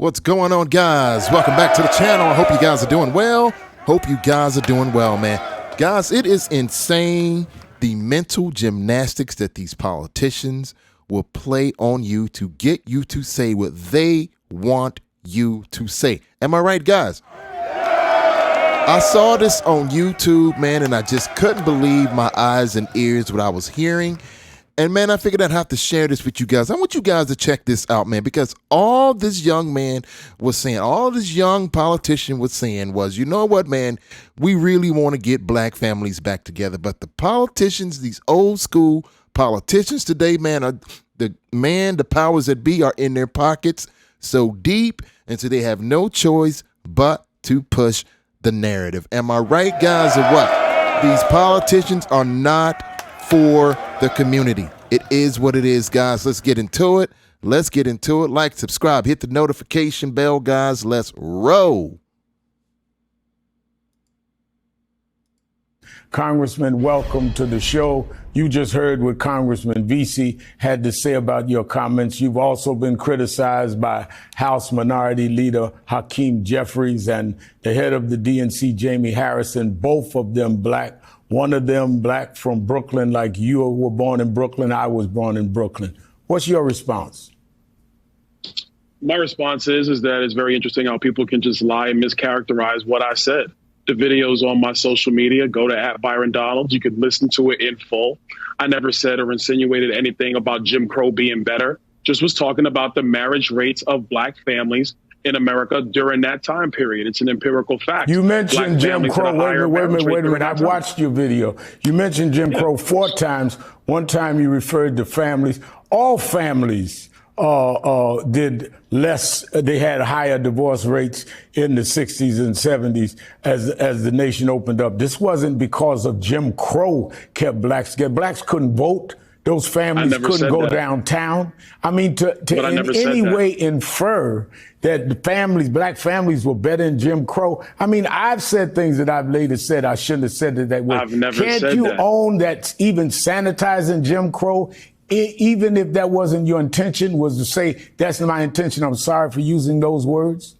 What's going on, guys? Welcome back to the channel. I hope you guys are doing well. Man. Guys, it is insane the mental gymnastics that these politicians will play on you to get you to say what they want you to say. Am I right, guys? I saw this on YouTube, man, and I just couldn't believe my eyes and ears what I was hearing. And, man, I figured I'd have to share this with you guys. I want you guys to check this out, man, because all this young man was saying, all this young politician was saying was, you know what, man, we really want to get black families back together. But the politicians, these old school politicians today, man, the powers that be are in their pockets so deep, and so they have no choice but to push the narrative. Am I right, guys, or what? These politicians are not for the community. It is what it is, guys. Let's get into it. Like, subscribe, hit the notification bell, guys. Let's roll. Congressman, welcome to the show. You just heard what Congressman Vesey had to say about your comments. You've also been criticized by House Minority Leader Hakeem Jeffries and the head of the DNC, Jamie Harrison, both of them black. One of them black from Brooklyn, like you were born in Brooklyn. I was born in Brooklyn. What's your response? My response is that it's very interesting how people can just lie and mischaracterize what I said. The video's on my social media. Go to @ByronDonald. You can listen to it in full. I never said or insinuated anything about Jim Crow being better. Just was talking about the marriage rates of black families in America during that time period. It's an empirical fact. You mentioned Jim Crow. Wait a minute. I've watched your video. You mentioned Jim Crow 4 times. One time you referred to families. All families did less. They had higher divorce rates in the 60s and 70s as the nation opened up. This wasn't because of Jim Crow kept blacks together. Blacks couldn't vote. Those families couldn't go downtown. I mean, to in any way infer that the families, black families, were better than Jim Crow. I mean, I've said things that I've later said I shouldn't have said it that way. I've never said that. Can't you own that even sanitizing Jim Crow, even if that wasn't your intention, was to say, that's my intention, I'm sorry for using those words?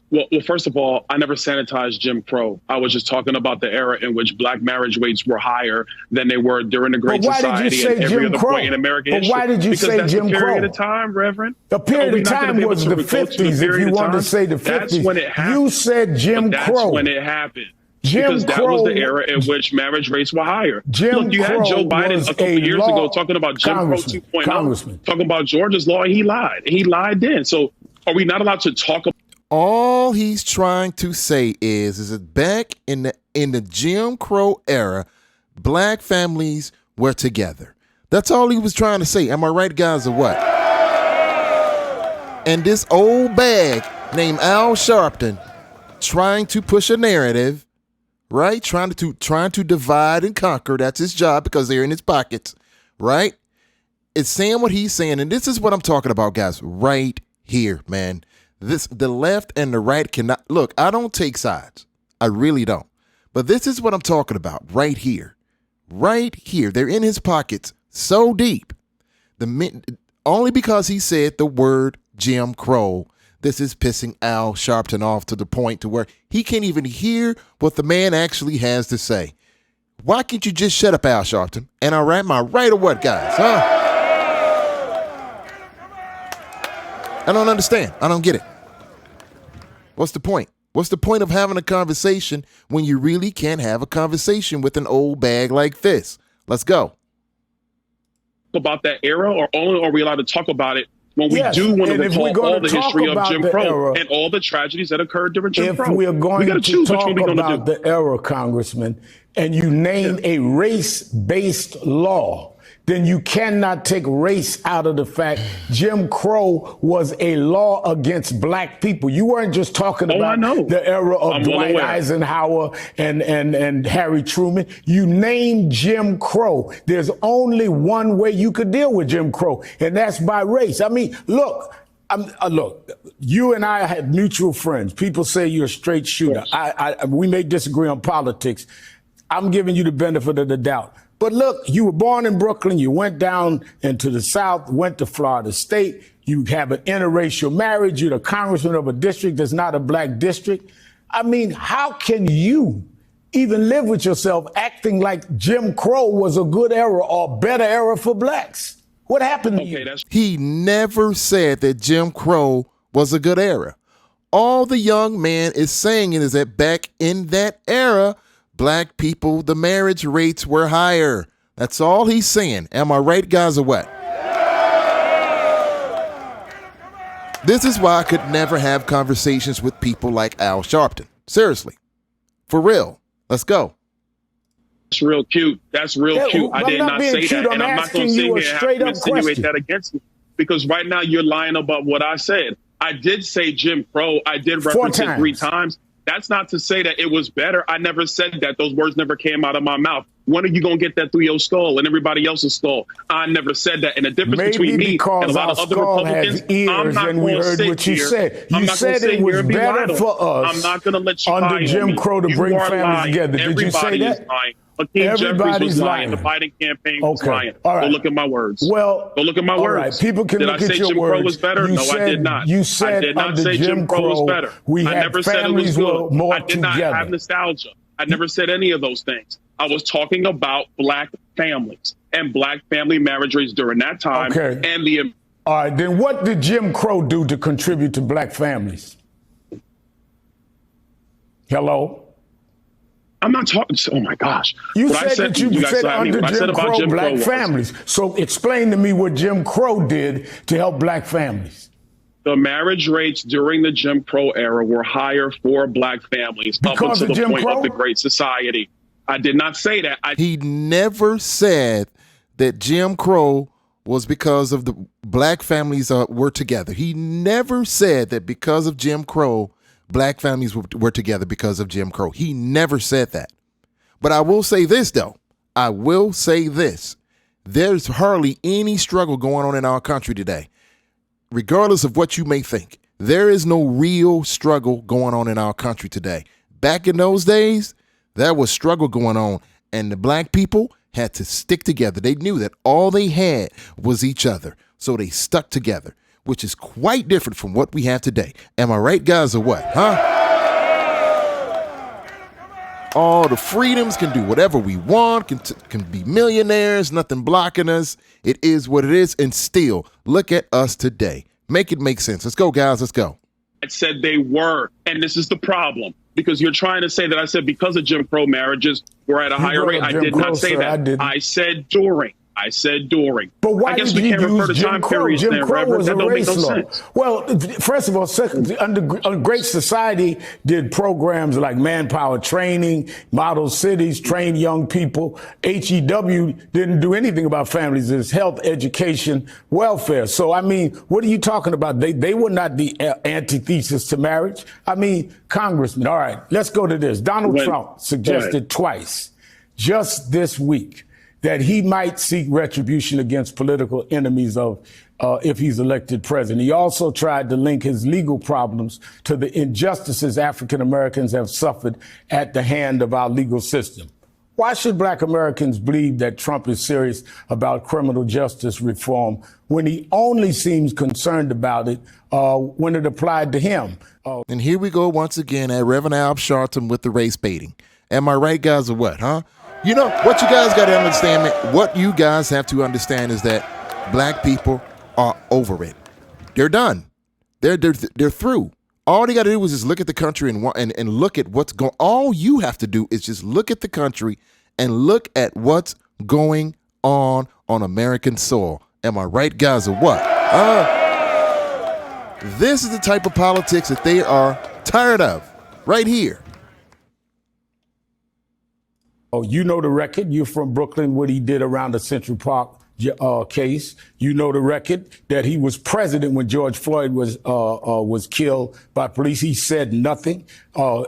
Well, first of all, I never sanitized Jim Crow. I was just talking about the era in which black marriage rates were higher than they were during the Great Society and every other point in American history. Why did you say Jim Crow? Because that's the period of time, Reverend. The period of time was the 50s, if you wanted to say the 50s. That's when it happened. You said Jim Crow. That's when it happened. Because that was the era in which marriage rates were higher. Look, you had Joe Biden a couple years ago talking about Jim Crow 2.0, talking about Georgia's law, and he lied. And he lied then. So are we not allowed to talk about? All he's trying to say is that back in the Jim Crow era, black families were together. That's all he was trying to say. Am I right, guys, or what? And this old bag named Al Sharpton trying to push a narrative, right? Trying to divide and conquer. That's his job because they're in his pockets, right? It's saying what he's saying, and this is what I'm talking about, guys, right here, man. The left and the right cannot look. I don't take sides. I really don't. But this is what I'm talking about right here. Right here. They're in his pockets so deep. Only because he said the word Jim Crow, this is pissing Al Sharpton off to the point to where he can't even hear what the man actually has to say. Why can't you just shut up, Al Sharpton? And am I right or what, guys? Huh? I don't understand. I don't get it. What's the point? What's the point of having a conversation when you really can't have a conversation with an old bag like this? Let's go. About that era, or only are we allowed to talk about it when we do want to recall all the history of Jim Crow and all the tragedies that occurred during Jim Crow? If we're going to talk about the era, Congressman, and you name a race-based law, then you cannot take race out of the fact Jim Crow was a law against black people. You weren't just talking about the era of Dwight Eisenhower and Harry Truman. You named Jim Crow. There's only one way you could deal with Jim Crow, and that's by race. I mean, look, you and I had mutual friends. People say you're a straight shooter. We may disagree on politics. I'm giving you the benefit of the doubt. But look, you were born in Brooklyn. You went down into the South, went to Florida State. You have an interracial marriage. You're the congressman of a district that's not a black district. I mean, how can you even live with yourself acting like Jim Crow was a good era or better era for blacks? What happened to you? He never said that Jim Crow was a good era. All the young man is saying is that back in that era, black people, the marriage rates were higher. That's all he's saying. Am I right, guys, or what? This is why I could never have conversations with people like Al Sharpton. Seriously. For real. Let's go. That's real cute. That's real cute. I did not say that. And I'm not going to sit here and have to insinuate that against you. Because right now you're lying about what I said. I did say Jim Crow. I did reference it 3 times. That's not to say that it was better. I never said that. Those words never came out of my mouth. When are you going to get that through your skull and everybody else's skull? I never said that. And the difference between me and a lot of other Republicans, I'm not going to sit here. You said it was better for us. I'm not going to let you under Jim Crow to bring families together. Did you say that? Hakeem Jeffries was lying. The Biden campaign was lying. All right. Go look at my words. Well, go look at my words. Right. People can look at your words. Did I say Jim Crow was better? No, I did not. You said I did not say Jim Crow was better. I never said it was good. I did not have nostalgia. I never said any of those things. I was talking about black families and black family marriage rates during that time. Okay. And the. All right. Then what did Jim Crow do to contribute to black families? Hello? I'm not talking. Oh my gosh! You said that you said under Jim Crow, black families. So explain to me what Jim Crow did to help black families. The marriage rates during the Jim Crow era were higher for black families up until the point of the Great Society. I did not say that. He never said that Jim Crow was because of the black families were together. He never said that because of Jim Crow, black families were together because of Jim Crow. He never said that. But I will say this, though. I will say this. There's hardly any struggle going on in our country today. Regardless of what you may think, there is no real struggle going on in our country today. Back in those days, there was struggle going on, and the black people had to stick together. They knew that all they had was each other, so they stuck together, which is quite different from what we have today. Am I right, guys, or what? Huh? All the freedoms, can do whatever we want, can be millionaires, nothing blocking us. It is what it is, and still, look at us today. Make it make sense. Let's go, guys. Let's go. I said they were, and this is the problem, because you're trying to say that I said because of Jim Crow marriages were at a higher rate. I did not say that. I said during. I said during. But why I guess did we you can't refer to use time periods Jim there, Crow Reverend. was That a don't make race no law. sense. Well, first of all, under Great Society did programs like manpower training, model cities, train young people. HEW didn't do anything about families. It's health, education, welfare. So, I mean, what are you talking about? They were not the antithesis to marriage. I mean, Congressman, all right, let's go to this. Donald Trump suggested twice just this week that he might seek retribution against political enemies of if he's elected president. He also tried to link his legal problems to the injustices African Americans have suffered at the hand of our legal system. Why should black Americans believe that Trump is serious about criminal justice reform when he only seems concerned about it when it applied to him? And here we go once again at Reverend Al Sharpton with the race baiting. Am I right, guys, or what, huh? You know, what you guys got to understand, man, what you guys have to understand is that black people are over it. They're done. They're through. All they got to do is just look at the country and look at what's going. All you have to do is just look at the country and look at what's going on American soil. Am I right, guys, or what? This is the type of politics that they are tired of right here. Oh, you know the record. You're from Brooklyn, what he did around the Central Park case. You know the record that he was president when George Floyd was killed by police. He said nothing,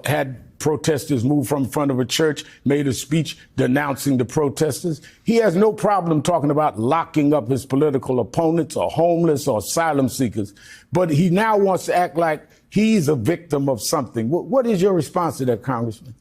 had protesters move from front of a church, made a speech denouncing the protesters. He has no problem talking about locking up his political opponents or homeless or asylum seekers. But he now wants to act like he's a victim of something. What is your response to that, Congressman?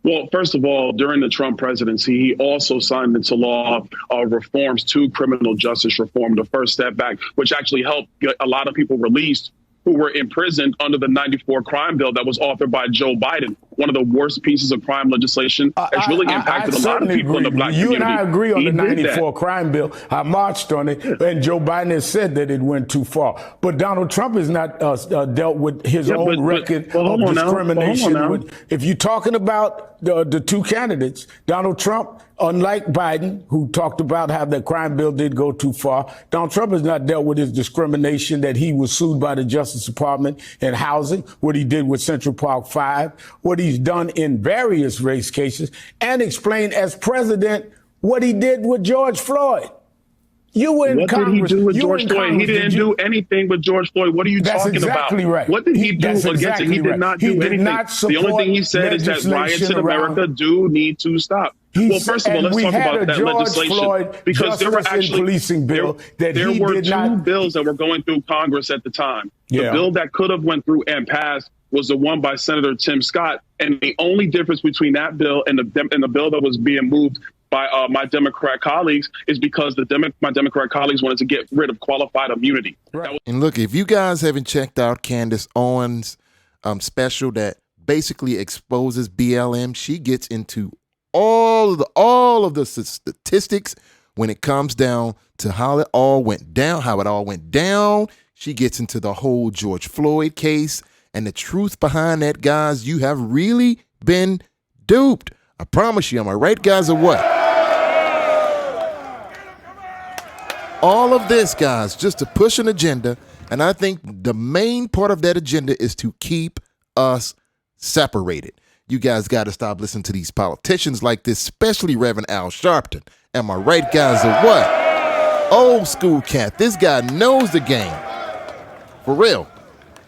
Well, first of all, during the Trump presidency, he also signed into law reforms to criminal justice reform, the First Step Back, which actually helped get a lot of people released who were imprisoned under the 94 crime bill that was authored by Joe Biden, one of the worst pieces of crime legislation that's really impacted a lot of people in the black community. You and I agree on the 94 crime bill. I marched on it, and Joe Biden has said that it went too far. But Donald Trump has not dealt with his own record of discrimination. If you're talking about the two candidates, Donald Trump, unlike Biden, who talked about how the crime bill did go too far, Donald Trump has not dealt with his discrimination, that he was sued by the Justice Department in housing, what he did with Central Park 5, what he's done in various race cases, and explained as president what he did with George Floyd. You were in Congress. What did he do with George Floyd? He didn't do anything with George Floyd. What are you talking about? That's exactly right. What did he do against it? He did not do anything. The only thing he said is that riots in America do need to stop. Well, first of all, let's talk about that legislation, because there were actually policing bill there were two bills that were going through Congress at the time. The bill that could have went through and passed was the one by Senator Tim Scott, and the only difference between that bill and the bill that was being moved by my Democrat colleagues is because my Democrat colleagues wanted to get rid of qualified immunity. Right. And look, if you guys haven't checked out Candace Owens' special that basically exposes BLM, she gets into all of the statistics when it comes down to how it all went down. She gets into the whole George Floyd case and the truth behind that, guys. You have really been duped. I promise you. Am I right, guys, or what? All of this, guys, just to push an agenda. And I think the main part of that agenda is to keep us separated. You guys got to stop listening to these politicians like this, especially Reverend Al Sharpton. Am I right, guys, or what? Old school cat. This guy knows the game. For real.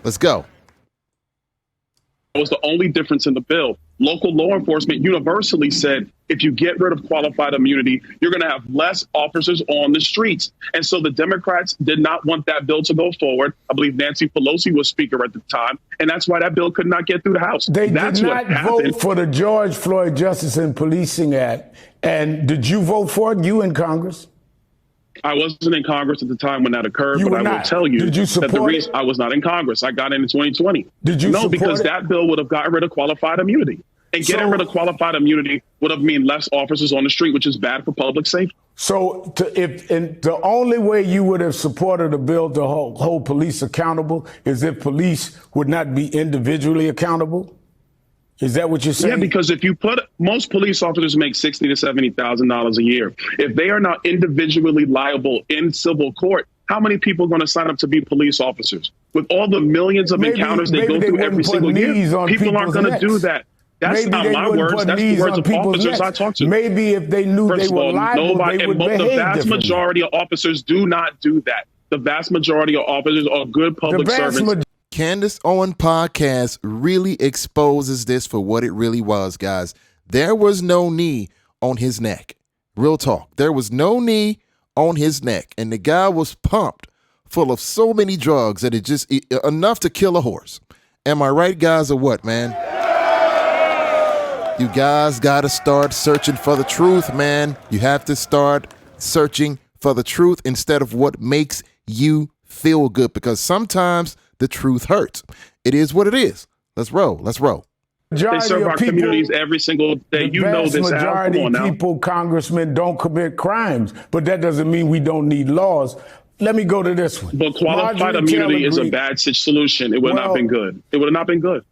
Let's go. That was the only difference in the bill. Local law enforcement universally said, if you get rid of qualified immunity, you're going to have less officers on the streets. And so the Democrats did not want that bill to go forward. I believe Nancy Pelosi was speaker at the time, and that's why that bill could not get through the House. They did not vote for the George Floyd Justice and Policing Act. And did you vote for it, you in Congress? I wasn't in Congress at the time when that occurred, but I will tell you that the reason I was not in Congress, I got in 2020. Did you? No, because that bill would have gotten rid of qualified immunity. And getting rid of qualified immunity would have meant less officers on the street, which is bad for public safety. So if the only way you would have supported a bill to hold police accountable is if police would not be individually accountable? Is that what you're saying? Yeah, because if you most police officers make $60,000 to $70,000 a year. If they are not individually liable in civil court, how many people are going to sign up to be police officers? With all the millions of encounters they go through every single year, people aren't going to do that. That's not my words. That's the words of officers I talk to. Maybe if they knew they were liable, they would behave differently. The vast majority of officers do not do that. The vast majority of officers are good public servants. Candace Owens podcast really exposes this for what it really was, guys. There was no knee on his neck. Real talk. There was no knee on his neck. And the guy was pumped full of so many drugs that it just enough to kill a horse. Am I right, guys, or what, man? You guys got to start searching for the truth, man. You have to start searching for the truth instead of what makes you feel good, because sometimes the truth hurts. It is what it is. Let's roll. Let's roll. They serve our communities every single day. You know this, Al. Come on now. People, congressmen, don't commit crimes, but that doesn't mean we don't need laws. Let me go to this one. But qualified immunity is a bad solution. It would not have been good. It would have not been good.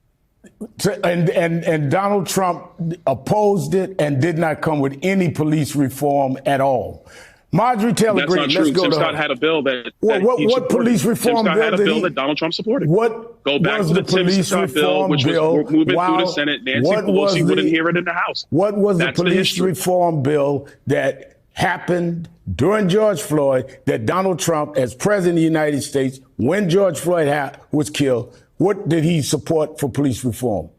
And Donald Trump opposed it and did not come with any police reform at all. Marjorie Taylor Greene, let's go Tim to her. Scott had a bill that what police reform Tim Scott bill had a bill that Donald Trump supported. Go back to the police Tim Scott bill, which was moving through the Senate. Nancy Pelosi wouldn't hear it in the House. What was the police reform bill that happened during George Floyd that Donald Trump, as president of the United States, when George Floyd was killed, what did he support for police reform?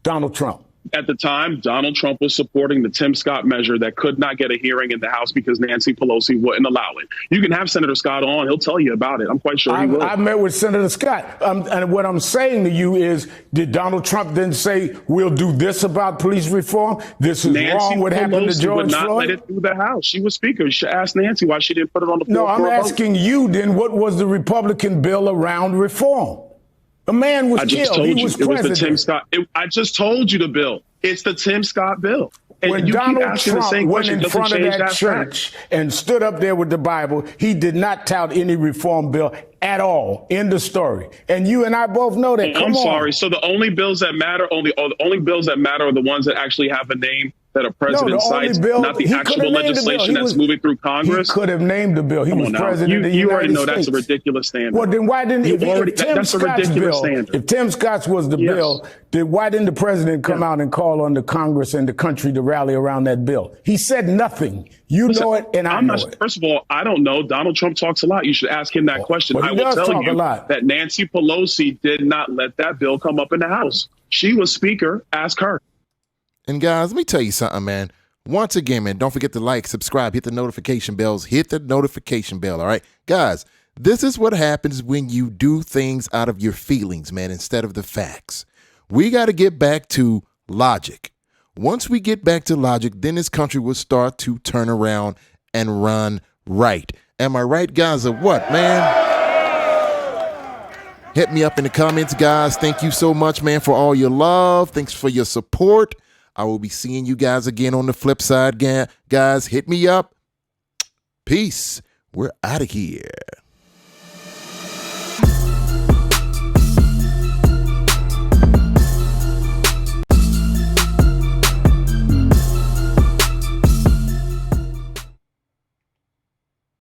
Donald Trump. At the time, Donald Trump was supporting the Tim Scott measure that could not get a hearing in the House because Nancy Pelosi wouldn't allow it. You can have Senator Scott on. He'll tell you about it. I'm quite sure he will. I met with Senator Scott. And what I'm saying to you is, did Donald Trump then say, we'll do this about police reform? This is wrong what happened to George Floyd? Let it through the House. She was speaker. You should ask Nancy why she didn't put it on the floor. No, I'm asking you then, what was the Republican bill around reform? The man was killed. He was president. It was the Tim Scott. I just told you the bill. It's the Tim Scott bill. And when Donald Trump went in front of that church and stood up there with the Bible, he did not tout any reform bill at all. End of story. And you and I both know that. I'm sorry. So the only bills that matter, only bills that matter are the ones that actually have a name that a president cites, not the actual legislation that's moving through Congress. He could have named the bill. He was president of the United States. You already know that's a ridiculous standard. Well, then why didn't if Tim Scott's was the bill, then why didn't the president come out and call on the Congress and the country to rally around that bill? He said nothing. Listen, know it, and I know it. First of all, I don't know. Donald Trump talks a lot. You should ask him that question. I will tell you that Nancy Pelosi did not let that bill come up in the House. She was speaker. Ask her. And guys, let me tell you something, man. Once again, man, don't forget to like, subscribe, hit the notification bells, hit the notification bell, all right? Guys, this is what happens when you do things out of your feelings, man, instead of the facts. We got to get back to logic. Once we get back to logic, then this country will start to turn around and run right. Am I right, guys, or what, man? Hit me up in the comments, guys. Thank you so much, man, for all your love. Thanks for your support. I will be seeing you guys again on the flip side, guys. Hit me up. Peace. We're out of here.